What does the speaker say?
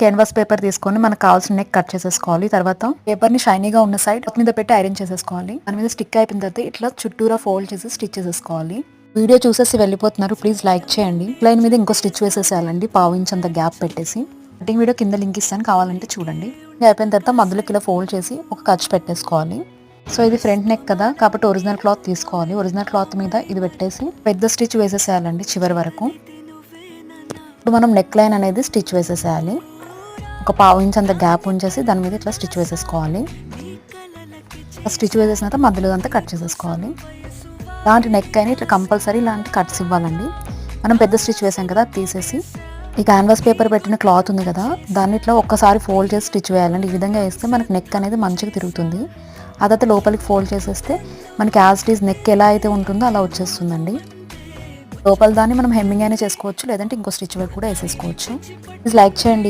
Canvas paper తీసుకొని మనకు కావాల్సిన నెక్ కట్ చేసేసుకోవాలి. తర్వాత పేపర్ ని షైనీగా ఉన్న సైడ్ మీద పెట్టి ఐరన్ చేసేసుకోవాలి. దాని మీద స్టిక్ అయిపోయిన తర్వాత ఇట్లా చుట్టూరా ఫోల్డ్ చేసి స్టిచ్ చేసేసుకోవాలి. వీడియో చూసేసి వెళ్ళిపోతున్నారు, ప్లీజ్ లైక్ చేయండి. లైన్ మీద ఇంకో స్టిచ్ వేసేసేయాలండి, పావు ఇంచ్ అంత గ్యాప్ పెట్టేసి. కటింగ్ వీడియో కింద లింక్ ఇస్తాను, కావాలంటే చూడండి. అయిపోయిన తర్వాత మధ్యలోకి ఇలా ఫోల్డ్ చేసి ఒక ఖర్చు పెట్టేసుకోవాలి. సో ఇది ఫ్రంట్ నెక్ కదా, కాబట్టి ఒరిజినల్ క్లాత్ తీసుకోవాలి. ఒరిజినల్ క్లాత్ మీద ఇది పెట్టేసి పెద్ద స్టిచ్ వేసేసేయాలండి చివరి వరకు. ఇప్పుడు మనం నెక్ లైన్ అనేది స్టిచ్ వేసేసేయాలి. ఒక పావు ఇంచ్ అంత గ్యాప్ ఉంచేసి దాని మీద ఇట్లా స్టిచ్ వేసేసుకోవాలి. స్టిచ్ వేసేసిన తర్వాత మధ్యలో అంతా కట్ చేసేసుకోవాలి. ఇలాంటి నెక్ అయినా ఇట్లా కంపల్సరీ ఇలాంటి కట్స్ ఇవ్వాలండి. మనం పెద్ద స్టిచ్ వేసాం కదా, తీసేసి ఈ క్యాన్వాస్ పేపర్ పెట్టిన క్లాత్ ఉంది కదా, దాన్ని ఇట్లా ఒక్కసారి ఫోల్డ్ చేసి స్టిచ్ వేయాలండి. ఈ విధంగా వేస్తే మనకి నెక్ అనేది మంచిగా తిరుగుతుంది. అదైతే లోపలికి ఫోల్డ్ చేసేస్తే మనకి యాజ్ ఇట్ ఈజ్ నెక్ ఎలా అయితే ఉంటుందో అలా వచ్చేస్తుందండి. లోపల దాన్ని మనం హెమ్మింగ్ అయినా చేసుకోవచ్చు, లేదంటే ఇంకో స్టిచ్ వర్క్ కూడా వేసేసుకోవచ్చు. ప్లీజ్ లైక్ చేయండి.